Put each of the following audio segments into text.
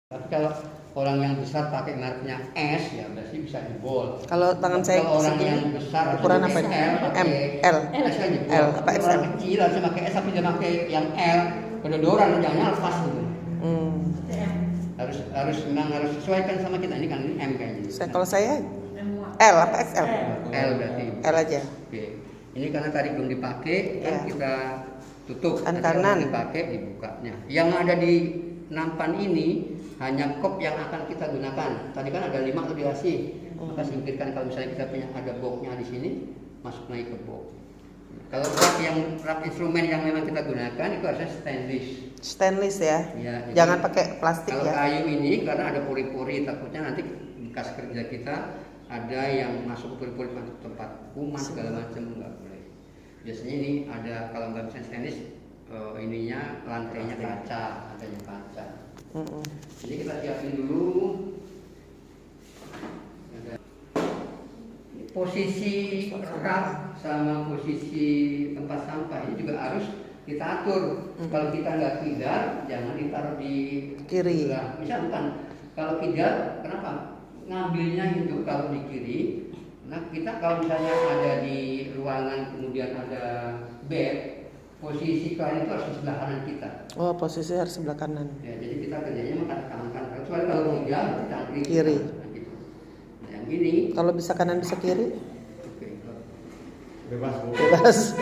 Tapi kalau orang yang besar pakai mereknya S ya berarti bisa jebol. Kalau tangan saya kalau orang yang besar ukuran apa ini? L pakai L S kan jebol. L apa Kalau XL? orang kecil harusnya pakai S tapi dia pakai yang L, kedodoran jangan lepas gitu. Harus memang harus sesuaikan sama kita, ini kan ini M kayaknya. Kalau saya L apa XL? L berarti. L aja. Oke. Ini karena tadi belum dipakai kan Ya. kita tutup. Kan Nanti kanan. kalau dipakai dibukanya. Yang ada di nampan ini hanya kop yang akan kita gunakan. Tadi kan ada 5 tuh dikasih. Maka singkirkan kalau misalnya kita punya ada boxnya di sini, masuk naik ke box. Kalau rak instrumen yang memang kita gunakan itu harusnya Stainless ya. Ya, Jangan pakai plastik kalau ya. kayu ini karena ada pori-pori, takutnya nanti bekas kerja kita ada yang masuk pori-pori tempat kuman segala macam, nggak boleh. Biasanya ini ada, kalau nggak bisa stainless, ininya lantainya kaca, adanya kaca. Jadi kita siapin dulu. Posisi rak sama posisi tempat sampah ini juga harus kita atur. Kalau kita nggak kidal, jangan ditaruh di Kiri. sebelah. Misal bukan, kalau kidal, kenapa? Ngambilnya itu kalau di kiri. Nah kita kalau misalnya ada di ruangan kemudian ada bed, posisi klien itu harus di sebelah kanan kita. Oh, posisi harus sebelah kanan. Ya, jadi kita kerjanya makan kanan. Kecuali kalau kidal, kita Kiri. Nah, gitu. Nah, yang ini. Kalau bisa kanan bisa kiri? Bebas.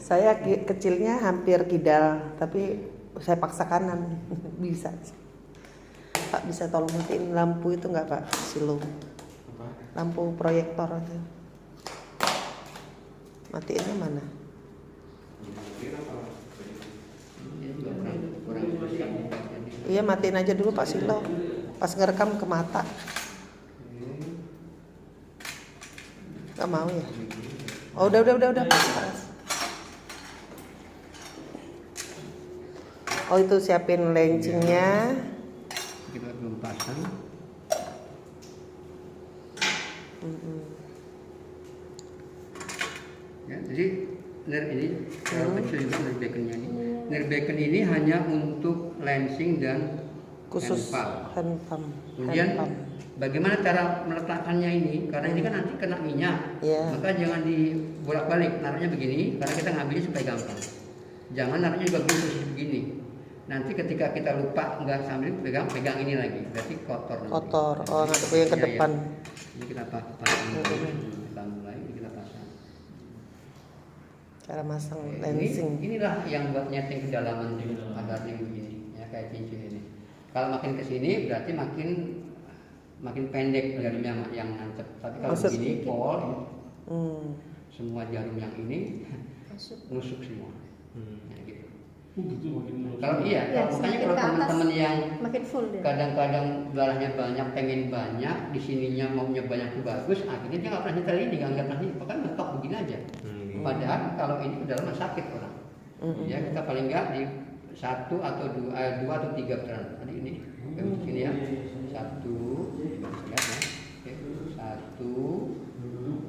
Saya kecilnya hampir kidal, tapi saya paksa kanan. Bisa. Pak bisa tolong matiin lampu itu nggak Pak? Silo. Lampu proyektor itu. Matiinnya mana? Iya matiin aja dulu Pak Silo. Pas ngerekam ke mata. Gak mau ya? Oh udah. Oh itu siapin lancingnya. Kita belum pasang. Ya, jadi ini kecil juga nerbekennya ini. Nerbeken ini hanya untuk lancing dan Khusus hand pump. hand Kemudian pump. bagaimana cara meletakkannya ini? Karena ini kan nanti kena minyak, maka jangan dibolak-balik. Naruhnya begini, karena kita ngambilnya supaya gampang. Jangan naruhnya juga begini. Nanti ketika kita lupa nggak sambil pegang ini lagi, berarti kotor. Kotor. Oh nggak yang ke depan. Ini kita pasang. Kita mulai, ini kita pasang. Cara masang lancing. Inilah yang buat nyeting kedalaman di adarnya begini, ya kayak cincin ini. Kalau makin ke sini berarti makin pendek jarum yang nancep. Tapi kalau begini pol, semua jarum yang ini nusuk semua. Nah, gitu. Kalau makanya kalau teman-teman yang kadang-kadang darahnya banyak, pengen banyak, di sininya maunya banyak tuh bagus, akhirnya dia nggak pernah nyetel ini, nggak pernah ini, pokoknya mentok begini aja. Padahal kalau ini udah lama sakit orang, ya kita paling nggak di 1 atau 2 atau 3 putaran. Tadi ini, sini ya, 1,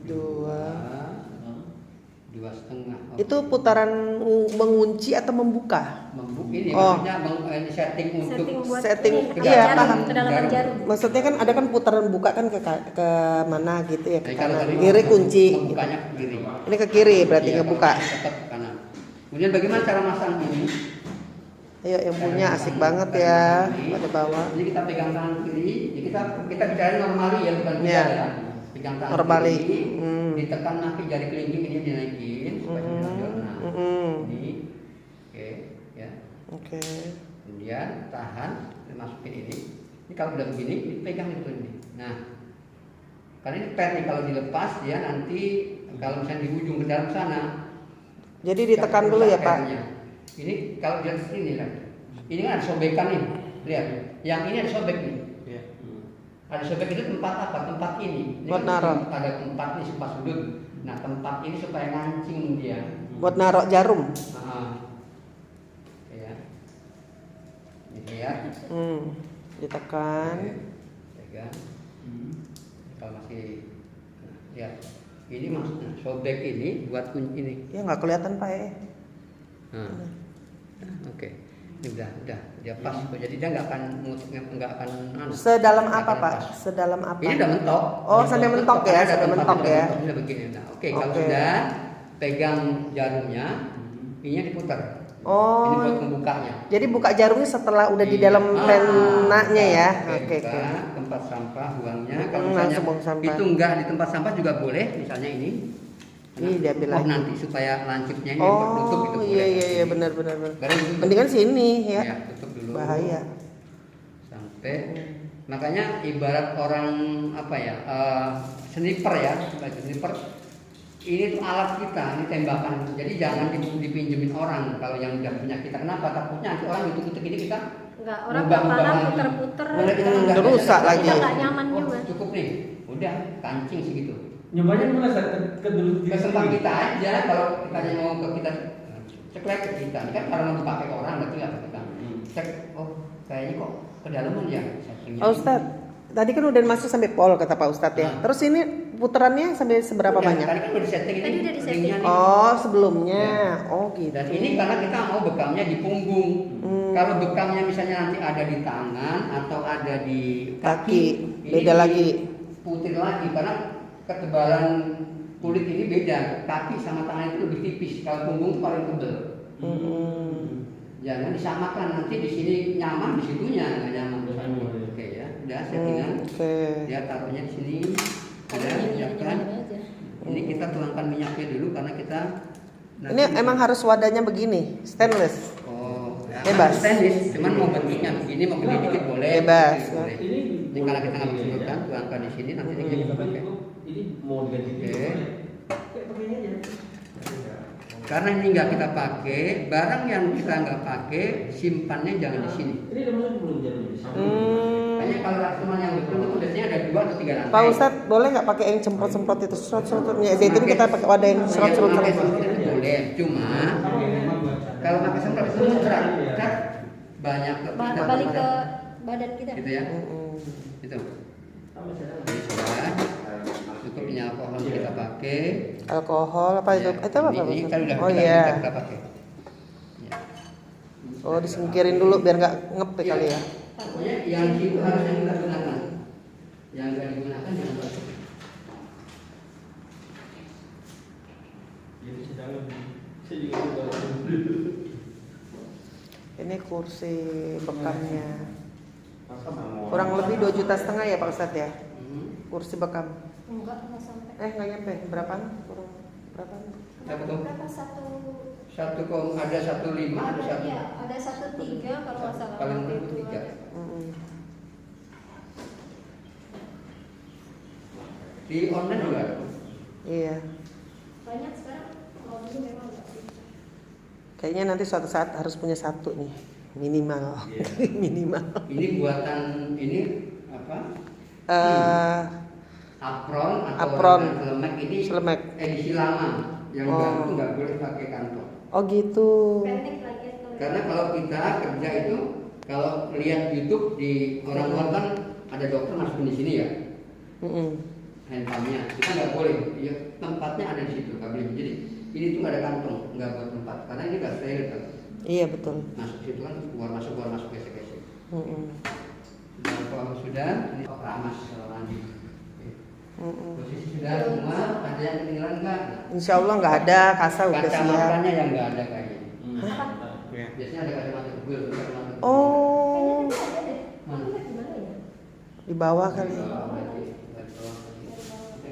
2,5. Itu putaran mengunci atau membuka? Ini maksudnya setting untuk iya paham. Kedalaman jarum. Maksudnya kan ada kan putaran buka kan ke mana gitu ya, ke kanan. Kiri kunci. Membukanya ke kiri. Ini ke kiri berarti ngebuka. Tetap ke kanan. Kemudian bagaimana cara masang ini? Ayo yang punya asik banget ya pada bawah. Jadi kita pegang tangan kiri, jadi kita bicara normali ya, bukan ya. Pegang tangan Normali. kiri, ditekan kaki jari kelingking ini dinaikin supaya ini, oke, ya. Oke. Kemudian tahan, masukin ini. Ini kalau udah begini, dipegang itu ini. Nah, karena ini pad nih, kalau dilepas dia nanti kalau misalnya di ujung ke dalam sana. Jadi ditekan dulu ya Pak. Ini kalau di sini lah. Ini kan ada sobekan nih. Lihat. Yang ini ada sobek nih. Ada sobek itu tempat apa? Tempat ini. Buat naruh. Ada tempat nih pas sudut. Nah tempat ini supaya ngancing dia. Buat naruh jarum. Ya. Ini ya. Ditekan. Pegang. Kalau masih lihat. Ini maksudnya sobek ini buat kunci ini. Ya nggak kelihatan Pak ya. Oke. udah dia pas kok. Jadi dia nggak akan Sedalam nggak apa akan Pak? lepas. Sedalam apa? Ini udah mentok. Oh, sampai mentok ya, Ada sampai mentok ya. Udah begini. Nah, oke, kalau Oke. sudah pegang jarumnya, ininya diputar. Ini Oh, buat membukanya. jadi buka jarumnya setelah udah di Iya. dalam penanya ya. Oke, Oke. buka tempat sampah buangnya. Kalau Hmm, misalnya langsung buang sampah. itu enggak di tempat sampah juga boleh, misalnya ini. Ini diambil lagi. nanti supaya lancipnya ini tutup itu Oh, iya boleh. iya iya benar. Baru ditutup. Mendingan sini ya. Ya, tutup dulu. Bahaya. Sampai makanya ibarat orang apa ya? Sniper ya, sebagai sniper. Ini tuh alat kita, ini tembakan. Jadi jangan dipinjemin orang kalau yang udah punya kita. Kenapa? Takutnya nanti orang kutuk ini kita Enggak, orang ubah-ubah kepala lagi. puter-puter. Mulai kita enggak Rusak biasa. lagi. Kita nggak nyaman Oh, juga. cukup nih. Udah kancing segitu. Nyobanya kemana Ustaz? Ke dulu Ke tempat kita aja kalau kita mau ke kita ceklek ke kita. Ini kan karena dipakai orang berarti nggak kita. Cek, oh kayaknya kok kedalaman ya. Pak Ustadz, tadi kan udah masuk sampai pol kata Pak Ustadz ya. Terus ini putarannya sampai seberapa banyak? Tadi kan udah disetting ini. Tadi udah disetting. ringnya nih. Oh, sebelumnya. Oh, gitu. Dan ini karena kita mau bekamnya di punggung. Kalau bekamnya misalnya nanti ada di tangan atau ada di Kaki, ini beda lagi. Putih lagi karena ketebalan kulit ini beda. Kaki sama tangan itu lebih tipis. Kalau punggung paling tebal. Jangan disamakan nanti di sini nyaman di situnya nggak nyaman. Oke ya, udah settingan. Oke. Dia taruhnya di sini. Udah Ini siapkan. aja. Ini kita tuangkan minyaknya dulu karena kita. Ini emang harus wadahnya begini, stainless. Oh, ya, Bebas. Stainless, cuman mau bentuknya begini, mau gede dikit boleh. Bebas, begini boleh. Ini karena kita nggak bisa sebutkan, tuangkan di sini nanti ini kita pakai. Ini mau diganti Oke. Karena ini nggak kita pakai, barang yang kita nggak pakai simpannya jangan di sini. Ini udah masuk belum jarumnya? Kayaknya kalau cuma yang betul itu biasanya ada 2 atau 3 lantai. Pak Ustadz, boleh nggak pakai yang semprot-semprot itu? Serot-serotnya zaitun kita pakai wadah yang serot-serot. Pakai semprot itu boleh, cuma kalau pakai semprot itu berat, banyak ke kita Balik ke badan kita. gitu ya. Itu. Jadi sudah cukup minyak alkohol kita pakai. Alkohol apa itu? Ya, Itu apa Pak ini kan Ustadz? udah Oh kita, iya. kita pakai. Ya. Oh, disingkirin dulu biar nggak ngep kali ya. Pokoknya yang itu harus yang kita gunakan. Yang nggak digunakan jangan pakai. Jadi saya juga udah. Ini kursi bekamnya. Kurang lebih 2,5 juta ya Pak Ustadz ya. Kursi bekam. Enggak sampai. Nggak nyampe. Berapaan? Kurang berapa? Berapa tuh? Berapa satu? Ada 1,5 ada 1. Iya, ada 1,3 kalau nggak salah. Paling waktu murah itu 3. ada. Di online juga ada. Iya. Banyak sekarang. Kalau dulu memang nggak bisa. Kayaknya nanti suatu saat harus punya satu nih minimal. Minimal. Ini buatan ini apa? Apron atau Apron. Selemek ini Selemek. edisi lama yang Oh. baru nggak boleh pakai kantong. Oh gitu. Pendek lagi atau? Karena kalau kita kerja itu kalau lihat YouTube di orang luar kan ada dokter masukin di sini ya handphonenya, kita nggak boleh. Ya, tempatnya ada di situ nggak boleh. Jadi ini tuh nggak ada kantong, nggak buat tempat karena ini nggak steril kan. Iya betul. Masuk situ kan keluar masuk gesek-gesek. Dan kalau sudah ini ramas kalau lanjut. Posisi sudah semua, ada yang ketinggalan nggak? Insya Allah nggak ada, kasa udah siap. Kacamatanya yang nggak ada kayaknya. Ya. Biasanya ada kacamata Google, kacamata Google. Oh, Kayaknya ada deh. Mana? Aku lihat di mana ya? di bawah kali.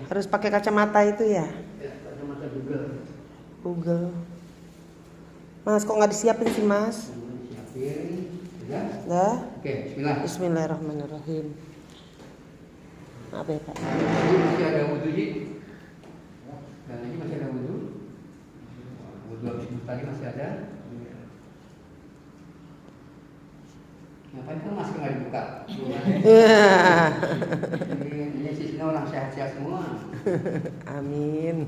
Harus pakai kacamata itu ya? Kacamata Google. Google. Mas, kok nggak disiapin sih Mas? Siapin, sudah. Dah. Oke, Bismillah. Bismillahirrahmanirrahim. Apa ya Pak? Ini masih ada wudhu sih. Dan ini masih ada wudhu. Wudhu habis itu tadi masih ada. Ngapain kan masker nggak dibuka? Ini sisinya orang sehat-sehat semua. Amin.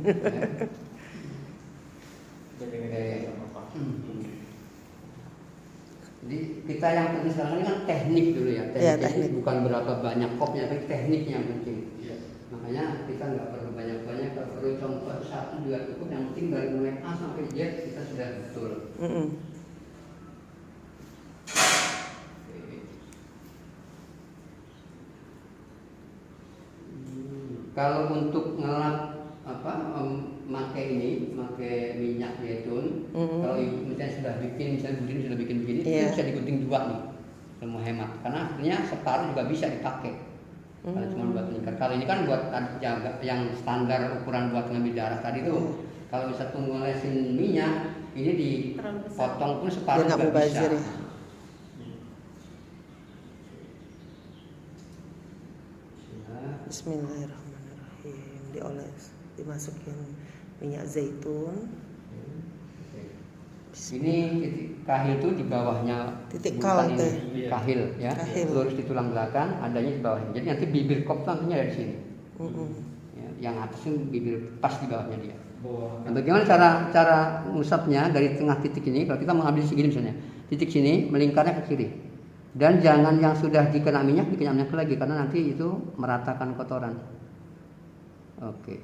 Jadi kita yang penting sekarang ini kan teknik dulu ya. Iya, Teknik, teknik. bukan berapa banyak kopnya, tapi teknik yang penting. Makanya kita nggak perlu banyak-banyak, kalau perlu contoh 1 2 cukup. Yang penting dari mulai A sampai Z kita sudah betul. Kalau untuk ngelap pakai minyak zaitun, kalau ibu misalnya sudah bikin, misalnya Budin sudah bikin begini, itu bisa digunting 2 nih, semua hemat. Karena artinya separuh juga bisa dipakai. Kalau cuma buat lingkar. Kalau ini kan buat jaga yang standar ukuran buat ngambil darah tadi tuh. Kalau bisa tunggu lesin minyak, ini dipotong pun separuh Dia nggak juga bisa. mubazir ya. Bismillahirrahmanirrahim. Dioles, dimasukin minyak zaitun. Ini titik kahil tuh di bawahnya Titik bulatan kal teh. ini. Kahil ya. Kahil. Lurus di tulang belakang, adanya di bawahnya. Jadi nanti bibir kop langsungnya dari sini. Ya, yang atas itu bibir pas di bawahnya dia. Nah, bagaimana cara ngusapnya dari tengah titik ini? Kalau kita mau ambil segini misalnya, titik sini melingkarnya ke kiri. Dan jangan yang sudah dikena minyak lagi karena nanti itu meratakan kotoran. Oke.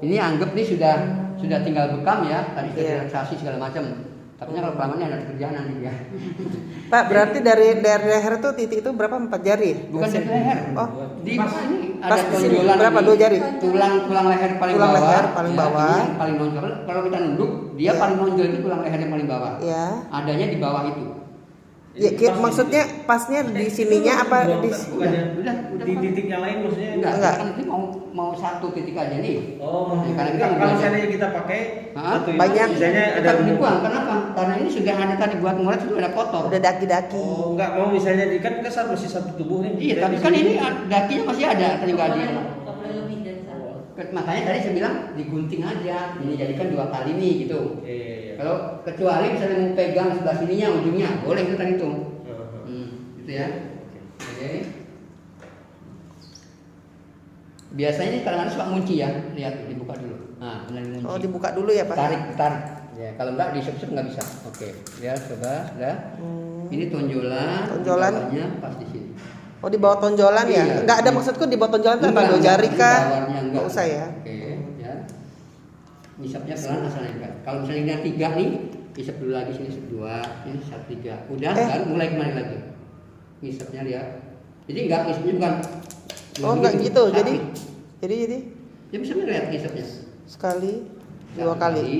Ini anggap nih sudah tinggal bekam ya, tadi sudah relaksasi segala macam. Tapi kalau kelamaan ada kerjaan nanti ya. Pak, berarti dari leher tuh titik itu berapa? 4 jari? Bukan dari leher. Oh, Di sini pas ada di sini tonjolan berapa? ini. 2 jari? Tulang leher paling Tulang bawah. leher paling ya, bawah. Ini yang paling nonjol. Kalau kita nunduk, dia paling nonjol itu tulang leher yang paling bawah. Ya. Adanya di bawah itu. Ya, maksudnya pasnya di sininya apa di Udah. Di titik yang lain maksudnya? Enggak. Kan nanti mau satu titik aja nih. Oh, Ya, karena kita kalau mau misalnya kita pakai Hah? satu itu, Banyak. misalnya ada Tetap dibuang. Kenapa? Karena ini sudah ada tadi buat nguras itu ada kotor. udah daki-daki. Oh, enggak mau misalnya kan kesan masih satu tubuh nih. Iya, Dan tapi di kan sini- ini dakinya masih ada, tinggal dia. Nggak boleh lebih dari 1. Makanya tadi saya bilang digunting aja, ini jadikan 2 kali nih gitu. Iya. Kalau kecuali misalnya mau pegang sebelah sininya ujungnya, boleh itu tadi tuh. Gitu ya. Oke. Biasanya ini kadang-kadang suka ngunci ya, lihat dibuka dulu. Nah, benar ngunci. Oh, dibuka dulu ya, Pak. Tarik. Ya, kalau enggak disup-sup nggak bisa. Oke. Ya, coba sudah. Ini tonjolan. Tonjolan. Bawahnya pas di sini. Oh, di bawah tonjolan ya? Iya. Enggak ada maksudku di bawah tonjolan tuh apa? 2 jari di kah? bawahnya Enggak usah ya. Oke, ya. Ngisapnya pelan asal nempel. Kalau misalnya ini 3 nih, isap dulu lagi sini 2, ini 1 3. Udah, kan mulai kembali lagi. Ngisapnya dia. Jadi enggak ngisapnya bukan. Oh, enggak gitu. Tapi, Jadi ya bisa lihat ngisapnya. sekali, 2 kali.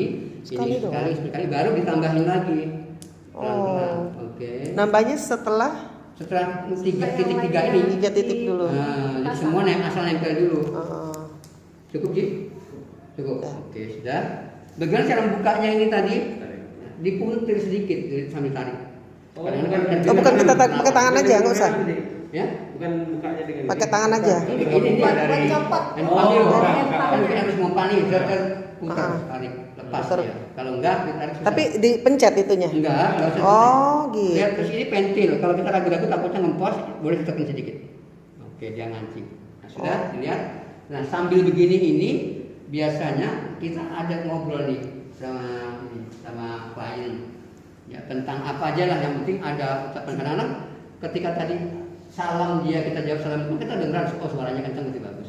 Sekali doang. sekali baru ditambahin lagi. Pelan-pelan. Oh. Oke. Nambahnya setelah Setelah 3 ini. 3 titik dulu. Nah, jadi semua asal nempel dulu. Heeh. Cukup Ji? Cukup. Ya. Oke, sudah. Bagaimana cara bukanya ini tadi? Dipuntir sedikit sambil tarik. Oh, bukan kita pakai tangan aja, nggak usah. Ya? Bukan bukanya dengan Pakai tangan aja. Ini dari copot. handphone Oh, dulu. handphone. Kan kita harus mau panik, putar, Ah. tarik, lepas Putar. ya. Kalau enggak ditarik susah. Tapi dipencet itunya. enggak usah. Oh, gitu. Lihat ke sini pentil. Kalau kita ragu-ragu takutnya ngempos, boleh ditekan sedikit. Oke, dia ngancing. Nah, sudah dilihat. Nah, sambil begini ini biasanya kita ada ngobrol nih sama klien. Ya, tentang apa aja lah, yang penting ada ucapan. Kadang-kadang ketika tadi salam dia kita jawab salam itu kita dengar suaranya kencang gitu bagus.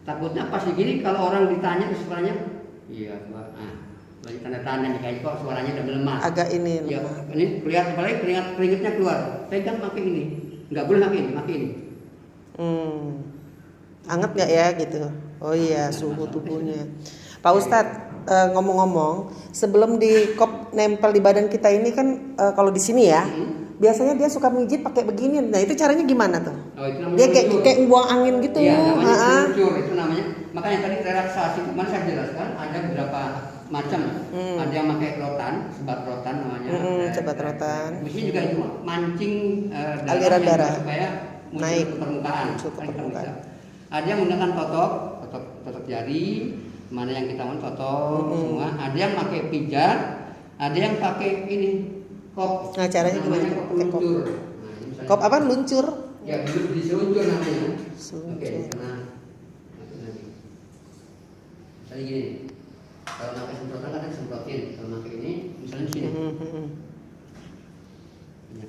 Takutnya pas begini kalau orang ditanya suaranya iya, bagi tanda-tanda nih kayak kok suaranya udah melemah. Agak ini. Ya, ini kelihatan apalagi keringetnya keluar. Pegang pakai ini. Enggak boleh pakai ini. Anget nggak ya gitu? Oh iya, suhu tubuhnya. Pak Ustadz, ngomong-ngomong, sebelum di kop nempel di badan kita ini kan kalau di sini ya, biasanya dia suka mijit pakai begini. Nah itu caranya gimana tuh? Oh, itu namanya Dia luncur. kayak buang angin gitu. Iya, namanya Ha-ha. luncur, itu namanya. Makanya tadi relaksasi kemarin saya jelaskan ada beberapa macam. Ada yang pakai rotan, sebat rotan namanya. sebat rotan. Mesti juga itu mancing Aliran yang darah. supaya muncul Naik. ke permukaan. Muncul ke Kan kita permukaan. bisa. Ada yang menggunakan totok jari, mana yang kita mau totok semua. Ada yang pakai pijat, ada yang pakai ini kop. Nah, caranya gimana? Namanya kop Pakai kop. luncur. Nah, ini misalnya- Kop apa? Luncur. Ya, diseluncur namanya. Seluncur. Oke, karena misalnya gini, kalau pakai semprotan kan semprotin, kalau pakai ini, misalnya di sini.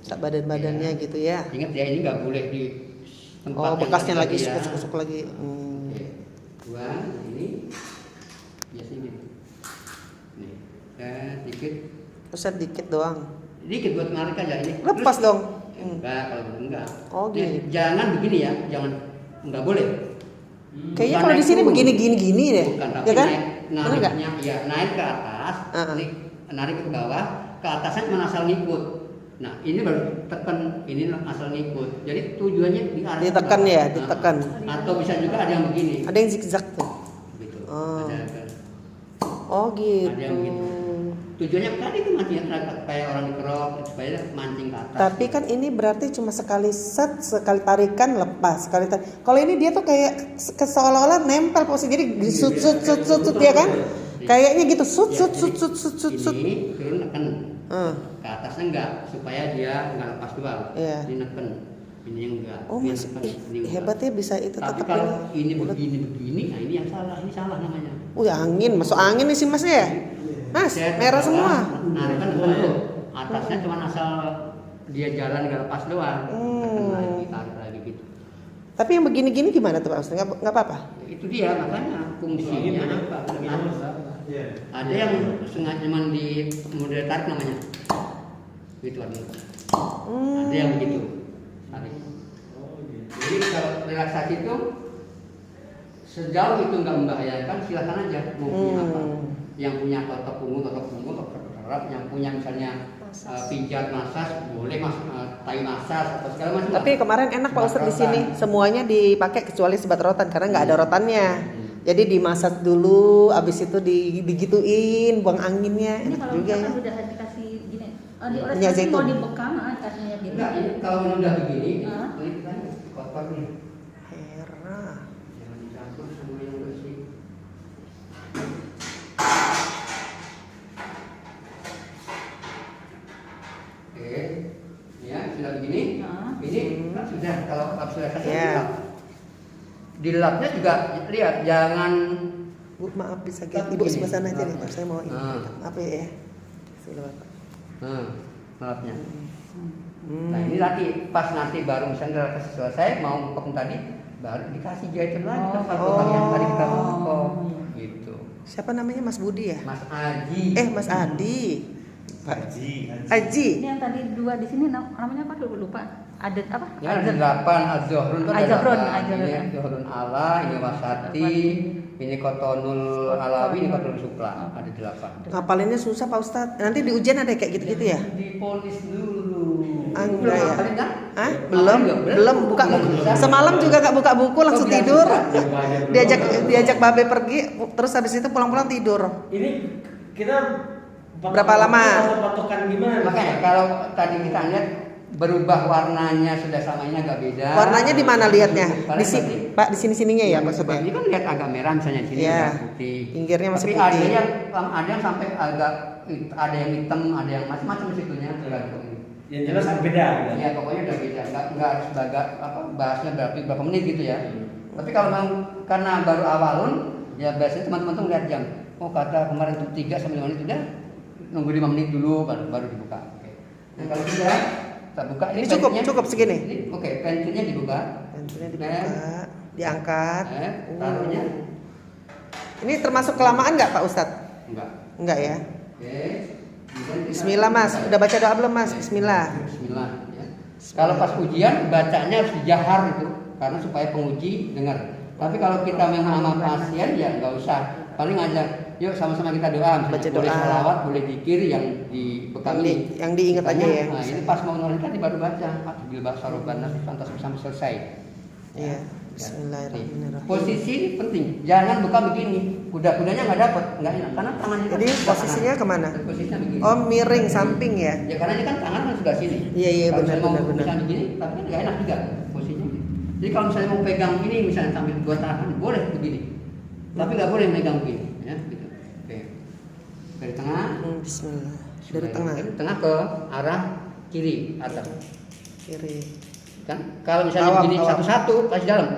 Tak badan-badannya gitu ya. Ingat ya, ini nggak boleh di tempat Oh, yang bekasnya tadi lagi ya. susuk-susuk lagi. Oke, buang ini biasanya gitu. Nih, dikit, Dikit doang. dikit buat narik aja ini. Lepas Terus- dong. Enggak, kalau begitu enggak. Oh, Ya, gitu. jangan begini ya, jangan, enggak boleh. Kayaknya Bukan kalau di naik sini turun. begini deh. Bukan, tapi Ya kan? naik, Bener nggak? nariknya, ya naik ke atas, narik ke bawah, ke atasnya cuma asal ngikut. Nah ini baru tekan, ini asal ngikut. Jadi tujuannya di arah Ditekan bawah. ya, Nah, ditekan. atau bisa juga ada yang begini. Ada yang zigzag tuh. Gitu. Oh. Ada. Oh gitu. Ada yang begitu. Tujuannya tadi itu mancing kayak orang dikerok supaya mancing ke atas. Tapi kan ini berarti cuma sekali set, sekali tarikan lepas, sekali kalau ini dia tuh kayak seolah-olah nempel posisi, jadi sut ya kan? Kayaknya gitu sut. Ini turun neken. Ke atasnya enggak supaya dia enggak lepas doang. Iya. Ini neken. Ini enggak. Oh Ini mas, neken, ini enggak. hebat ya bisa itu Tapi tetap kalau ini begini, nah ini yang salah, ini salah namanya. angin, masuk angin nih sih mas ya? Mas, Saya merah salah, semua. Nah, kan tuh. Atasnya cuma asal dia jalan enggak lepas doang. Tekan lagi, tarik lagi gitu. Tapi yang begini-gini gimana tuh Pak Ustaz? Nggak apa-apa? Itu dia makanya fungsinya apa? Ada yang sengaja cuman di model tarik namanya. Gitu ada. Ada yang begitu. Tarik. Jadi kalau relaksasi itu sejauh itu nggak membahayakan silahkan aja mau punya apa. Yang punya totok punggung, terap. Yang punya misalnya pijat massage boleh tai massage atau segala macam. Tapi kemarin enak Pak Ustaz di sini, semuanya dipakai kecuali sebat rotan karena nggak ada rotannya. Jadi dimasak dulu, abis itu digituin, buang anginnya, Ini enak kalau juga ya. misalkan udah dikasih gini, dioles Minyak nanti mau zaitun. dibekam kasihnya gitu. Enggak, ini kalau udah begini, Hah? ini kan kotor nih. Merah. Jangan dicampur sama yang bersih. Oke, ya sudah begini. Ini kan sudah kalau sudah kasih Ya. di lapnya juga lihat jangan Bu, maaf bisa Tapi Ibu gini, sebelah sana aja deh, maaf. Pak. Saya mau ini. Ah. Maaf ya. Silakan Pak. lapnya. Nah ini nanti pas nanti baru misalnya kasih selesai mau potong tadi baru dikasih jahitan lagi ke satu orang yang tadi kita potong gitu. Siapa namanya Mas Budi ya? Mas Aji. Mas Adi. Pak Haji. Aji. Ini yang tadi dua di sini namanya apa lupa. Adat apa? Ya ada 8 Az-Zuhrun kan ada Az-Zuhrun, 8. Az-Zuhrun. Ini Zuhrun Ala, ini Wasati, ini Kotonul Alawi, ini Kotonul Supla. Ada 8. Ngapalinnya susah Pak Ustadz. Nanti di ujian ada kayak gitu-gitu ya? Dipolis dulu. Enggak Belum ya? hafalin kan? Hah? Belum buka buku. Semalam juga gak buka buku langsung Oh, biar tidur. susah. Diajak babe pergi, terus habis itu pulang-pulang tidur. Ini kita Berapa lama? Patokan gimana? Makanya kalau tadi kita lihat berubah warnanya sudah sama ini agak beda. Warnanya di mana lihatnya? Paling Di sini, berarti- Pak, di sini-sininya ya maksudnya. Ini kan lihat agak merah misalnya di sini Iya. agak putih. Pinggirnya masih Tapi putih. ada yang sampai agak ada yang hitam, ada yang macam-macam situnya tergantung. Yang jelas berbeda. Gitu. Ya pokoknya udah beda. Enggak harus bahasnya berapa menit gitu ya. Tapi kalau memang karena baru awalun ya biasanya teman-teman tuh lihat jam. Oh kata kemarin tuh 3 sampai 5 menit udah nunggu 5 menit dulu baru dibuka. Oke. Nah kalau sudah kita buka Ini cukup segini. Ini oke, pensilnya dibuka. Pensilnya dibuka, diangkat. Taruhnya Ini termasuk kelamaan nggak Pak Ustadz? enggak. Enggak ya. Oke. Kemudian kita- Bismillah Mas, udah baca doa belum Mas? Bismillah. Bismillah ya. Kalau pas ujian bacanya harus dijahar itu karena supaya penguji dengar. Tapi kalau kita memang sama pasien ya nggak usah. Paling aja, yuk sama-sama kita doa. Misalnya, Baca boleh doa. sholawat, boleh zikir yang dibekam ini. Yang diingat aja ya. Nah ini pas mau nulis tadi baru baca. Bil bahasa robbana sampai selesai. Iya. Bismillahirrahmanirrahim. Posisi ini penting. Jangan buka begini. Kuda-kudanya nggak dapat, nggak enak. Karena tangannya kan Jadi sebelah posisinya kanan. kemana? Posisinya begini. Oh miring samping ya. Ya karena ini kan tangan kan sudah sini. Iya, iya, Kalau benar, misalnya mau benar. misalnya begini, tapi kan nggak enak juga posisinya. Jadi kalau misalnya mau pegang ini misalnya sambil gua tahan, boleh begini. Tapi nggak boleh megang begini, ya gitu. Oke. Dari tengah. Bismillah. Dari tengah. Dari tengah ke arah kiri atas. Kiri. Kan kalau misalnya Bawah, begini bawah. satu-satu kasih dalam.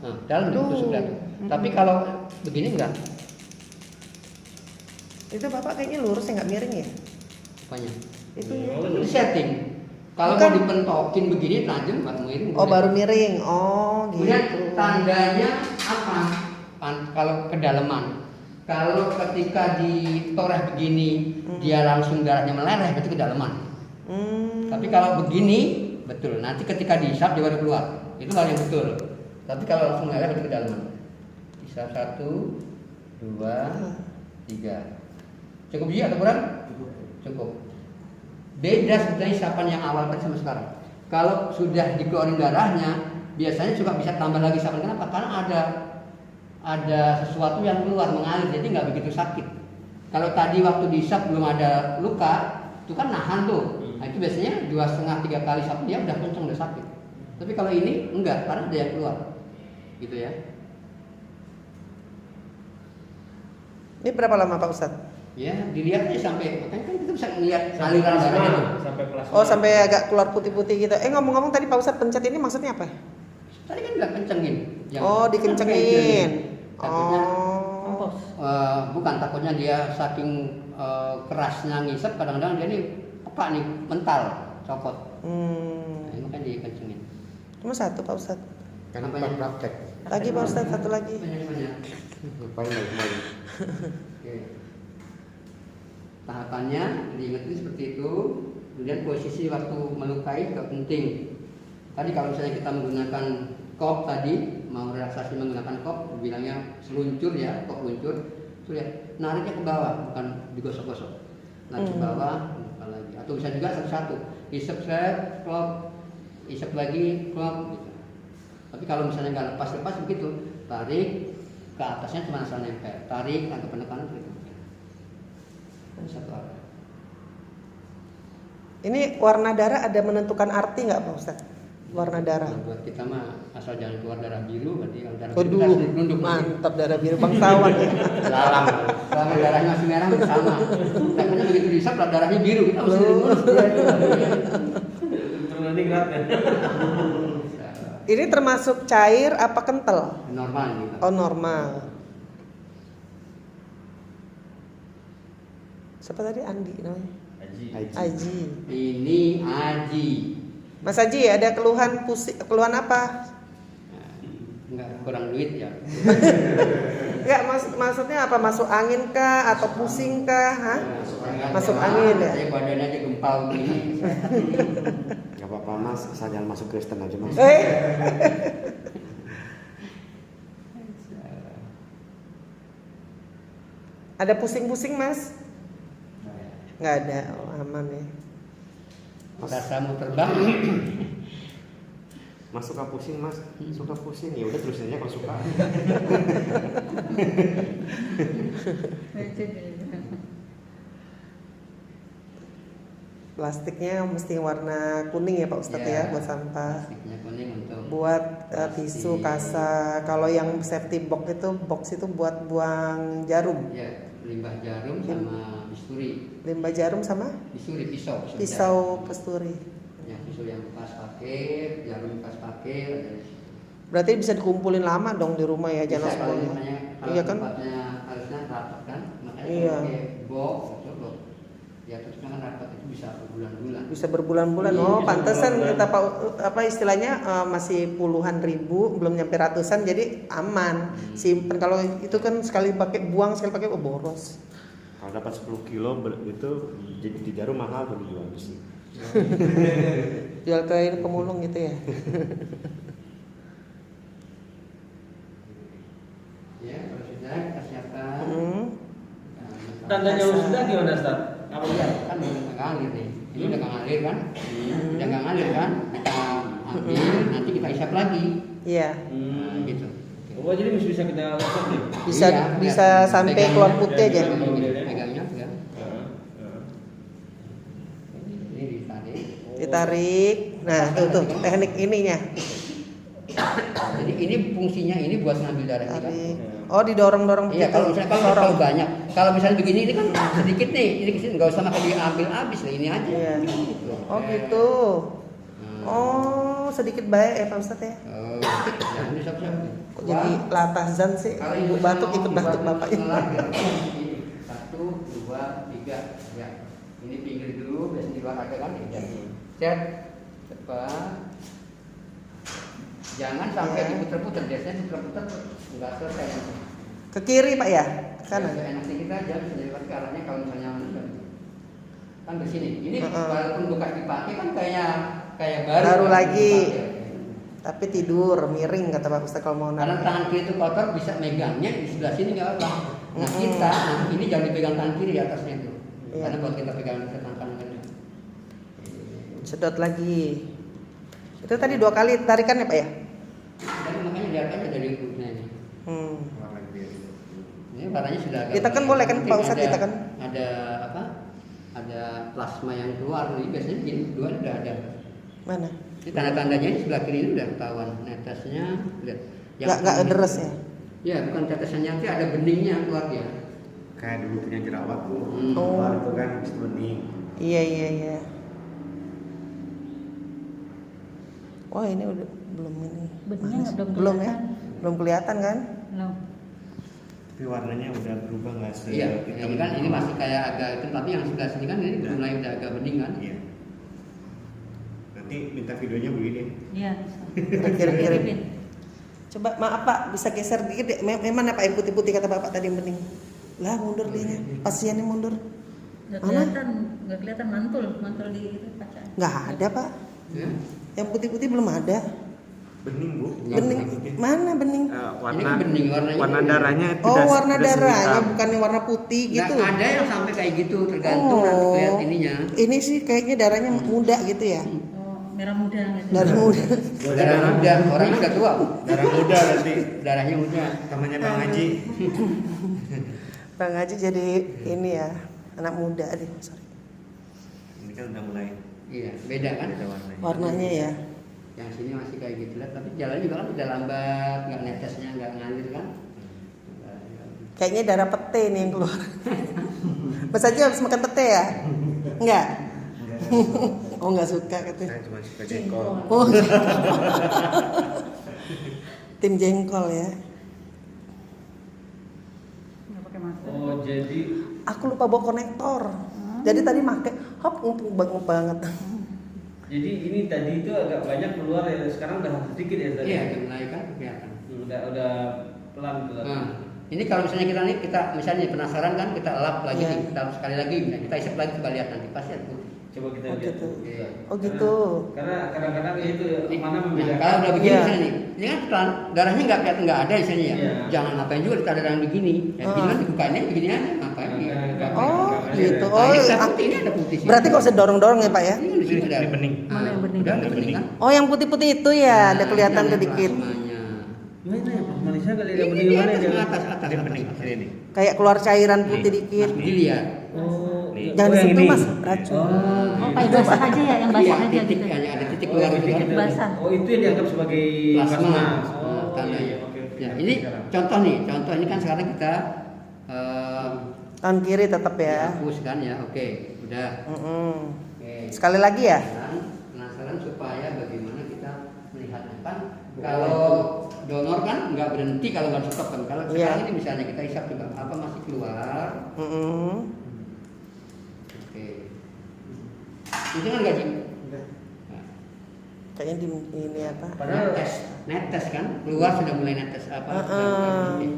Nah, dalam Aduh. itu sudah. Tapi kalau begini enggak. Itu Bapak kayaknya lurus ya nggak miring ya? Apanya? Itu Itu setting. Kalau Bukan. mau dipentokin begini tajam baru miring. Oh boleh. baru miring. Oh Kemudian gitu. tandanya apa? Kalau kedalaman. Kalau ketika ditoreh begini dia langsung darahnya meleleh berarti kedalaman. Tapi kalau begini betul. Nanti ketika dihisap dia baru keluar. Itu hal yang betul. Tapi kalau langsung meleleh berarti kedalaman. Isap 1, 2, 3. Cukup juga atau kurang? Cukup. Beda sebetulnya isapan yang awal tadi sama sekarang. Kalau sudah dikeluarin darahnya, biasanya juga bisa tambah lagi isapan. Kenapa? Karena ada sesuatu yang keluar mengalir, jadi nggak begitu sakit. Kalau tadi waktu diisap belum ada luka, itu kan nahan tuh. Nah, itu biasanya 2,5-3 kali isapan dia udah kenceng, udah sakit. Tapi kalau ini enggak, karena ada yang keluar, gitu ya. Ini berapa lama Pak Ustadz? Ya, dilihat aja sampai, makanya kan kita bisa melihat aliran darahnya. Sampai plasma. Oh sampai agak keluar putih-putih gitu. Ngomong-ngomong tadi Pak Ustadz pencet ini maksudnya apa? Tadi kan nggak kencengin. Oh dikencengin. Takutnya, Oh. bukan takutnya dia saking kerasnya ngisep, kadang-kadang dia ini peka nih, mental, copot. Nah, ini kan dikencengin. Cuma satu Pak Ustadz. Kan Apanya? praktek. Lagi Pak Ustadz satu lagi. Banyak. Lupain lagi. Oke. Tahapannya diingetin seperti itu. Kemudian posisi waktu melukai juga penting. Tadi kalau misalnya kita menggunakan kop tadi, mau relaksasi menggunakan kop, bilangnya seluncur ya, kop luncur. Itu lihat, nariknya ke bawah, bukan digosok-gosok. Narik ke bawah, bukan lagi. Atau bisa juga satu-satu, isep set, klop, isep lagi, klop, gitu. Tapi kalau misalnya nggak lepas-lepas begitu, tarik ke atasnya cuma asal nempel, tarik atau penekanan tarik. Satu arah. Ini warna darah ada menentukan arti nggak Pak Ustadz? Warna darah. Nah, buat kita mah asal jangan keluar darah biru, berarti kalau darah biru Waduh, kita harus nunduk. mantap darah biru bangsawan ya. Larang. Selama darahnya masih merah sama. Takutnya begitu dihisap darahnya biru, kita mesti nunduk. Nanti gerak ya. Ini termasuk cair apa kental? Normal gitu. Oh normal. Siapa tadi Andi namanya? Aji. Ini Aji. Mas Aji ada keluhan keluhan apa? Enggak kurang duit ya. Enggak maksudnya apa? Masuk angin kah atau pusing kah? Hah? Masuk angin ya? Saya badannya aja gempal begini. Gak apa-apa mas, asal jangan masuk Kristen aja mas. Ada pusing-pusing mas? Nggak ada, oh, aman ya. Rasa mau terbang. Mas suka pusing mas, suka pusing ya udah terusin aja kalau suka. Plastiknya mesti warna kuning ya Pak Ustadz ya buat sampah. Plastiknya kuning untuk Buat tisu, kasa. Kalau yang safety box itu buat buang jarum. ya, limbah jarum sama bisturi. Limbah jarum sama Bisturi pisau. pisau pesturi. Ya, pisau yang bekas pakai, jarum bekas pakai. Berarti bisa dikumpulin lama dong di rumah ya, jangan Bisa, kalau langsung. misalnya kalau Iya kan? tempatnya harusnya rapat kan, makanya Iya. kalau pakai box, coba ya terusnya kan rapat itu bisa berbulan-bulan. Bisa berbulan-bulan. Iya, Oh, bisa pantesan berbulan-bulan. kita apa istilahnya masih puluhan ribu, belum nyampe ratusan, jadi aman. Simpen. Kalau itu kan sekali pakai buang, sekali pakai boros. Kalau dapat 10 kilo itu jadi di jarum mahal tuh dijual besi. Jual ke pemulung gitu ya. Ya, kalau sudah kita siapkan. Tandanya sudah gimana Ustaz? Apa ya? Kan udah ngalir nih. Ini udah ngalir kan? Udah nggak ngalir kan? Kita ambil, nanti kita isap lagi. Iya. Nah, gitu. Oh jadi bisa kita lakukan nih. Bisa Iya, bisa ya. sampai Pegangnya, keluar putih aja. Pegangnya pegang. Ini ditarik. Ditarik. Nah, tuh teknik ininya. Jadi ini fungsinya ini buat ngambil darah kita. Tarik. Oh, didorong-dorong Iya, begitu. kalau misalnya kalau terlalu banyak, kalau misalnya begini ini kan sedikit nih, ini kesini nggak usah makan diambil habis lah ini aja. Iya. Gitu. Oh, gitu. Nah. Oh, sedikit baik ya Pak Ustadz ya. Oh, jangan disiap-siap. Kok jadi latah zan sih? Kalau Ibu batuk ikut batuk bapaknya. Ini 1, 2, 3 ya. Ini pinggir dulu, biasanya di luar ada kan ya. Set, cepat. Jangan sampai diputer-puter, biasanya diputer-puter nggak selesai. Ke kiri Pak ya? Ke kanan. Enak kita aja bisa lewat ke arahnya kalau misalnya kan ke sini. Ini walaupun bekas dipakai kan kayak baru Baru kan lagi. dipakai. Tapi tidur miring kata Pak Ustadz kalau mau Karena narik. tangan kiri itu kotor bisa megangnya di sebelah sini nggak apa. Nah kita, nah ini jangan dipegang tangan kiri atasnya itu. Iya. Karena kalau kita pegang ke tangan kanan. Sedot lagi. Itu tadi 2 kali tarikan ya Pak ya? Dan makanya lihat aja dari kulitnya ini. Warna biru. Ini warnanya sudah agak. Ditekan boleh kan, Pak Ustadz, Ada- ditekan? Ada apa? Ada plasma yang keluar nih. Biasanya begini, dua udah ada. Mana? Ini tanda-tandanya ini sebelah kiri ini udah ketahuan. Netesnya lihat. Nggak deres ya? Ya, bukan tetesnya nanti ada beningnya keluar ya. Kayak dulu punya jerawat bu. Oh. Keluar itu kan habis itu bening. Iya. Wah ini udah belum ini. Benihnya nggak belum belum ya? kelihatan. Belum kelihatan kan? Belum. Tapi warnanya udah berubah nggak sih? Iya, ini kan ini masih kayak agak itu, tapi yang sebelah sini kan ini mulai udah agak bening kan. Iya. Nanti minta videonya begini. Iya. Kirim. Coba maaf Pak, bisa geser dikit deh. Memang apa yang putih-putih kata Bapak tadi yang bening? Lah mundur dia nya. Pasiennya mundur. Mana? Nggak kelihatan mantul di itu kaca. Nggak ada Pak. Ya. Yang putih-putih belum ada. Bening bu. Bening mana bening? Warna Ini kan bening warnanya. warna darahnya itu Oh udah- warna udah darahnya hitam. bukannya warna putih Nggak gitu. ada yang sampai kayak gitu, tergantung nanti lihat ininya. Ini sih kayaknya darahnya muda gitu ya. Oh, merah muda gitu. Darah muda. Darah muda, orangnya udah tua. Darah muda nanti. Darahnya muda. Namanya Bang Haji. Bang Haji jadi ini ya anak muda deh. Sorry. Ini kan udah mulai Iya, beda kan? beda warnanya. Warnanya ya. Yang sini masih kayak gitu lah, tapi jalannya juga kan udah lambat, nggak netesnya nggak ngalir kan? Kayaknya darah pete nih yang keluar. Mas Haji habis makan pete ya? Enggak. Oh nggak suka katanya. Saya cuma suka jengkol. Oh. Tim jengkol ya. Nggak pakai masker. Oh jadi Aku lupa bawa konektor. Jadi tadi make hop ngumpul banget. jadi ini tadi itu agak banyak keluar ya, sekarang udah sedikit ya tadi. Iya, udah mulai kan kelihatan. Udah pelan. Nah, ini kalau misalnya kita misalnya penasaran kan, kita lap lagi, Iya. nih, kita harus sekali lagi, nah, kita isap lagi, coba lihat nanti pasti ada putih. Coba kita Oh, lihat. gitu. Iya. Oh, gitu. Karena kadang-kadang itu Ini, mana nah, membedakan. kalau udah begini Iya. misalnya nih, ini kan pelan, darahnya nggak kelihatan, nggak ada di sini ya. Iya. Jangan ngapain juga kita darah yang begini. Ya, begini kan dibukainnya begini aja, ngapain? Oh, gitu. Nah, Oh, ini ada putih, ini ada putih. sini. berarti kok usah dorong-dorong ya Pak ya? Ini kan di sini Ini ada bening. Mana yang bening? Udah bening kan? Oh, yang putih-putih itu ya, ada kelihatan ini tuh dikit. plasmanya. Mana ya Pak Malaysia kali ada Ini bening di mana atas, ya? atas. Ini bening. Ini nih. Kayak keluar cairan putih Nih, dikit. Mas Budi lihat. Oh, Nih. Jangan oh, yang disentuh ini. Mas, racun. Oh, kayak basah aja ya, yang basah Iya, aja titik gitu. hanya ada titik keluar gitu kan. Basah. Oh itu yang dianggap sebagai Plasma. Oh, Nah, tandanya. iya, oke. Ya, ini contoh nih, contoh ini kan sekarang kita Tangan kiri tetap ya. hapus kan ya, oke, udah. Oke. Sekali lagi ya. Penasaran supaya bagaimana kita melihatnya kan? Kalau donor kan nggak berhenti kalau nggak stop kan. Kalau Iya. sekarang ini misalnya kita hisap juga apa masih keluar. Oke. Itu kan gaji. Nah, Kayaknya di ini apa? Padahal netes kan keluar sudah mulai netes apa? Sudah mulai berhenti.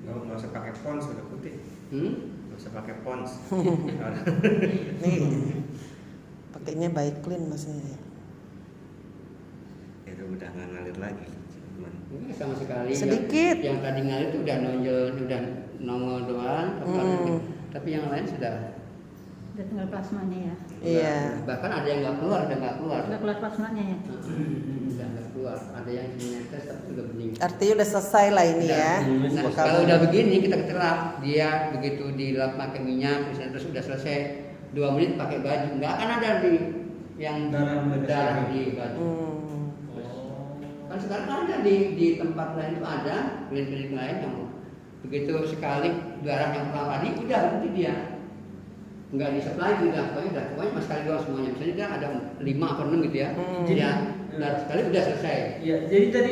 Nggak usah pakai pons udah putih. Nggak usah pakai pons. Nih. Pakainya baik clean Masnya ya. Itu udah nggak ngalir lagi. Cuman Ini sama sekali. Sedikit. Yang tadi ngalir itu udah nonjol, udah nongol doang. Tapi yang lain sudah. Udah tinggal plasmanya ya. Iya. Bahkan ada yang nggak keluar, udah nggak keluar. Udah keluar plasmanya ya. Udah nggak keluar. Ada yang netes tapi sudah bening. Artinya udah selesai lah ini ya. Nah, Bukan- kalau udah begini kita terap, dia begitu dilap pakai minyak, terus udah selesai 2 menit pakai baju, nggak akan ada di yang darah di baju. Kan sekarang ada di tempat lain itu ada klinik-klinik lain yang begitu sekali darah yang pertama kali udah berhenti dia, nggak disep lagi pokoknya mas sekali doang semuanya. Misalnya dia ada 5 atau 6 gitu ya, ya darah sekali udah selesai. ya, jadi tadi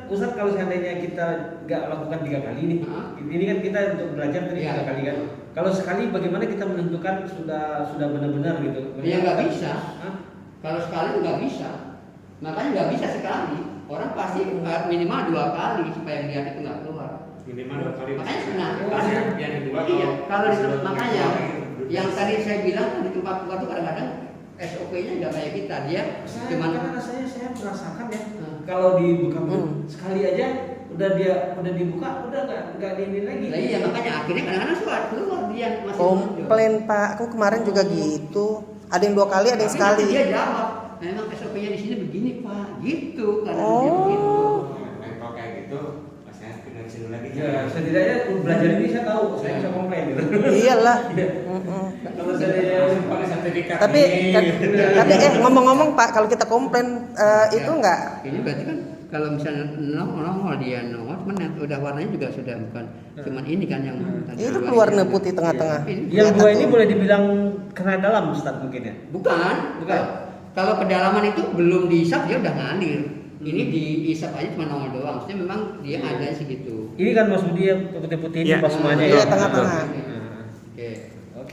Ustaz kalau seandainya kita nggak lakukan 3 kali nih, ini kan kita untuk belajar tadi Iya. 3 kali kan. Kalau sekali bagaimana kita menentukan sudah benar-benar gitu? Ya nggak bisa. Hah? Kalau sekali nggak bisa, makanya nggak bisa sekali. Orang pasti minimal 2 kali supaya lihat itu nggak keluar. minimal 2 kali. Makanya pernah. Yang kedua Iya, kalau di sebelum makanya keluar, yang tadi saya bilang kan di tempat keluar itu kadang-kadang SOP-nya nggak kayak kita, dia Karena rasanya saya merasakan ya, kalau dibuka sekali aja udah dibuka, udah nggak ini lagi. Nah, iya makanya akhirnya kadang-kadang suara keluar dia masih Komplain Pak, aku kemarin juga gitu. Ada yang 2 kali, ada yang Tapi sekali. nanti dia jawab, memang SOP-nya di sini begini Pak, gitu kadang dia begitu. Kalau kayak gitu, masnya tinggal sini lagi. Ya, setidaknya belajar ini saya tahu, saya bisa komplain gitu. Iyalah. Kalau saya pakai sertifikat. Tapi ngomong-ngomong Pak, kalau kita komplain itu enggak Ini berarti kan kalau misalnya nongol dia nongol, cuman udah warnanya juga sudah bukan cuman ini kan yang tadi itu dua keluar ini. putih tengah-tengah. Iya, tapi yang dua Kelihatan ini tuh. boleh dibilang kena dalam Ustaz mungkin ya. bukan. Kalau kedalaman itu belum diisap dia udah ngalir. Ini diisap aja cuma nongol doang. Maksudnya memang dia ada segitu. Ini kan Mas Budi yang putih-putih ini Iya. pas semuanya Iya, ya. tengah-tengah. Oke.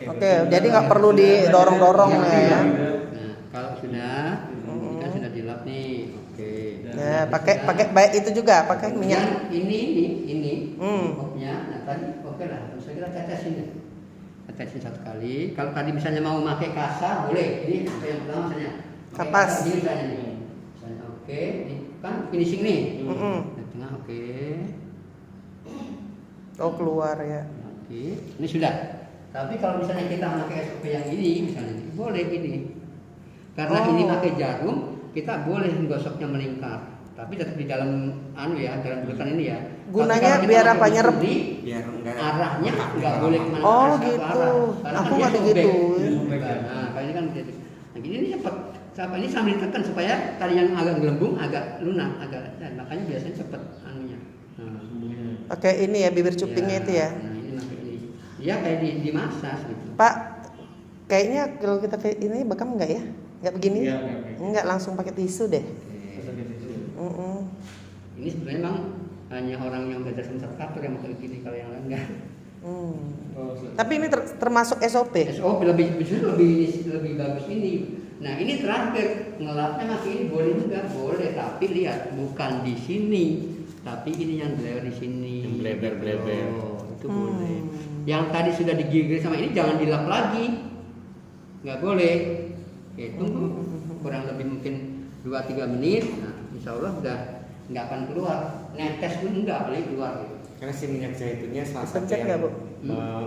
Oke, jadi nggak perlu didorong-dorong ya. Nah, kalau sudah, ini kan sudah dilap nih. Oke. Ya, pakai baik itu juga, pakai minyak. Dan ini Hmm. kopnya. Nah tadi oke lah. Bisa kita tetesin deh. Tetesin 1 kali. Kalau tadi misalnya mau pakai kasa boleh. Ini yang pertama misalnya. Pakai Kapas. kasa Ini misalnya nih. Misalnya oke. Ini kan finishing nih. Mm-mm. Di tengah oke. Oh keluar ya. Oke. Ini sudah. Tapi kalau misalnya kita pakai SOP yang ini misalnya boleh gini. Karena ini pakai jarum, kita boleh gosoknya melingkar. Tapi tetap di dalam dalam bulutan ini ya. Gunanya Tapi kalau kita biar pakai apa, nyerep? bisturi, Biar enggak arahnya nggak boleh kemana Oh, satu gitu. arah. Karena Aku kan dia nggak sobek. digituin. Nah, kayak ini kan gitu. Nah, gini nih cepat. Ini sambil ditekan supaya tadi yang agak gelembung agak lunak, makanya biasanya cepat anunya. Nah, Pakai ini ya bibir cupingnya itu ya. Nah, ini pakai ini. Iya kayak dimasas gitu. Pak, kayaknya kalau kita ini bekam enggak ya? Enggak begini? Iya, Enggak, langsung pakai tisu deh. Oke. Ini sebenarnya memang hanya orang yang belajar konservator yang pakai gini, kalau yang lain enggak. Tapi ini termasuk SOP. SOP lebih bagus ini. Nah ini terakhir ngelapnya masih ini boleh juga boleh, tapi lihat bukan di sini, tapi ini yang bleber di sini. Yang bleber-bleber. Oh, itu boleh. Yang tadi sudah digigit sama ini jangan dilap lagi, nggak boleh. Oke, tunggu kurang lebih mungkin 2-3 menit. Nah, insya Allah udah nggak akan keluar. Netes pun nggak boleh keluar. Gitu. Karena si minyak zaitunnya salah satu Pencet yang nggak, Bu?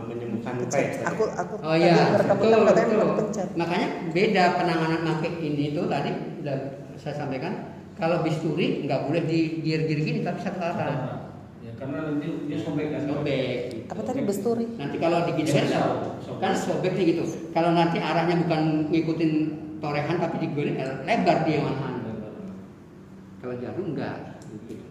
menyembuhkan luka Pencet. ya. Aku Oh tadi iya, rekam-rekam katanya bukan betul. pencet. Makanya beda penanganan pakai ini itu tadi udah saya sampaikan. Kalau bisturi nggak boleh digir-gir gini, tapi satu arah. Ya, karena nanti dia sobek kan. Sobek. Apa tadi besturi? Nanti kalau digigit kan sobek nih gitu. Kalau nanti arahnya bukan ngikutin torehan tapi digoreng lebar dia malahan. Kalau jarum enggak. Gitu.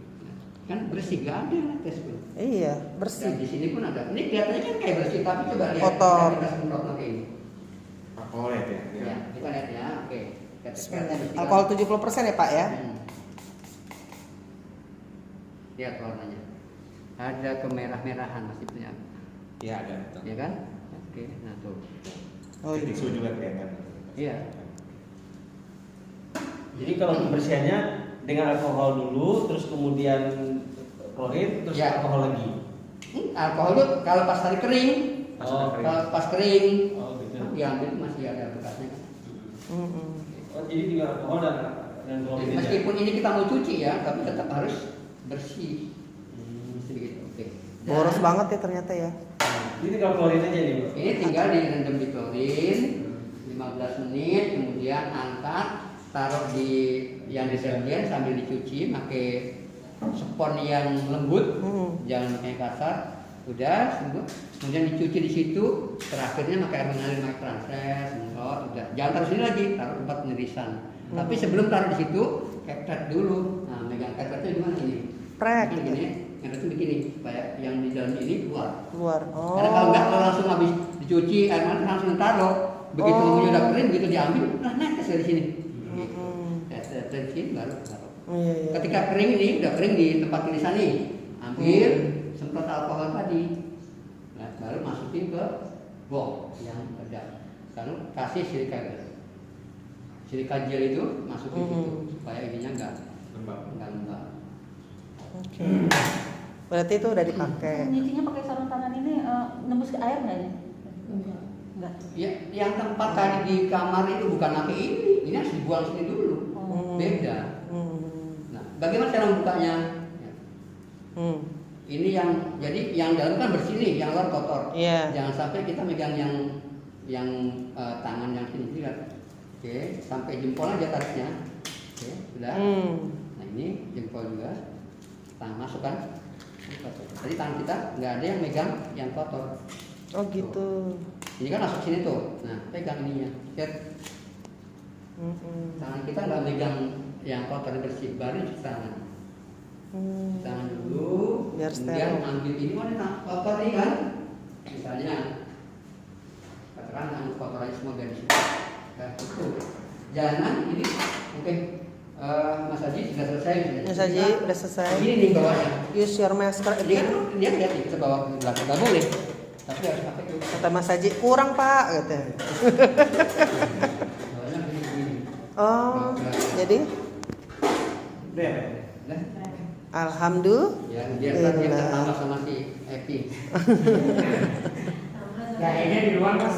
Kan bersih, nggak ada netes pun. Iya, Dan bersih. di sini pun ada. Ini kelihatannya kan kayak bersih, tapi coba lihat. Kotor. Kita semprot pakai ini. Alkohol ya. Ya, kita lihat ya. Oke. Kita Bismillah. bersihkan. Alkohol 70% ya Pak ya? Lihat warnanya. Ada kemerah-merahan masih punya. Iya ada. Ya kan? Oke, nah tuh. Oh iya. Tisu juga kelihatan. Iya. Jadi kalau pembersihannya dengan alkohol dulu, terus kemudian klorin, terus Ya. alkohol lagi. Alkohol itu kalau pas tadi kering, Oh, kalau pas kering, Oh, gitu. diambil masih ada bekasnya. Oh, jadi tinggal alkohol dan klorin aja. Meskipun ini kita mau cuci ya, tapi tetap harus bersih. Sedikit. Oke. Dan Boros banget ya ternyata ya. Ini tinggal klorin aja nih, Bu. Ini tinggal direndam di klorin 15 menit, kemudian angkat, taruh di yang deterjen sambil dicuci, pakai spon yang lembut, jangan pakai kasar. Udah, kemudian dicuci di situ. Terakhirnya pakai air mengalir, pakai proses, semprot. Udah, jangan taruh sini lagi, taruh tempat penirisan. Tapi sebelum taruh di situ, kepret dulu. Nah, megang kepretnya di mana ini? Prek. Begini, yang itu begini, supaya yang di dalam ini keluar. Keluar. Oh. Karena kalau enggak, kalau langsung habis dicuci air mandi langsung taruh, begitu Oh. udah kering, begitu diambil, nah netes dari sini. Mm-mm. Dari sini baru taruh. Iya, iya. Ketika kering ini, udah kering di tempat tulisan nih, ambil, semprot alkohol tadi, nah, baru masukin ke box yang ada. Lalu kasih silika gel. Silika gel itu masukin situ supaya ininya enggak lembab. Oke. Berarti itu udah dipakai. Nyucinya pakai sarung tangan ini nembus ke air nggak ya? Enggak. Ya, yang tempat tadi di kamar itu bukan pakai ini harus dibuang sini dulu. Beda. Nah, bagaimana cara membukanya? Ya. Ini yang jadi yang dalam kan bersih nih, yang luar kotor. Iya. Jangan sampai kita megang yang tangan yang sini lihat. Oke, sampai jempol aja tariknya. Oke, sudah. Nah ini jempol juga. Tangan masuk kan? Tadi tangan kita nggak ada yang megang yang kotor. Oh gitu. Ini kan masuk sini tuh. Nah, pegang ininya. Lihat. Tangan kita nggak megang yang kotor bersih, baru cuci tangan. Tangan dulu, Biar kemudian steril. ambil ini mana kotor ini kan? Misalnya, katakan tangan kotor aja semua dari sini. Nah, itu. Jangan ini, oke. Mas Haji sudah selesai. Mas Haji udah selesai. Ini nih bawahnya. Use your masker Dia again. dia lihat nih, kita bawa ke belakang nggak boleh. Tapi harus pakai itu. Kata Mas Haji kurang Pak, katanya. Bawahnya begini. Oh, jadi Udah. Nah, alhamdulillah. ya biar dia tertambah sama si Epi. Kayaknya di luar mas.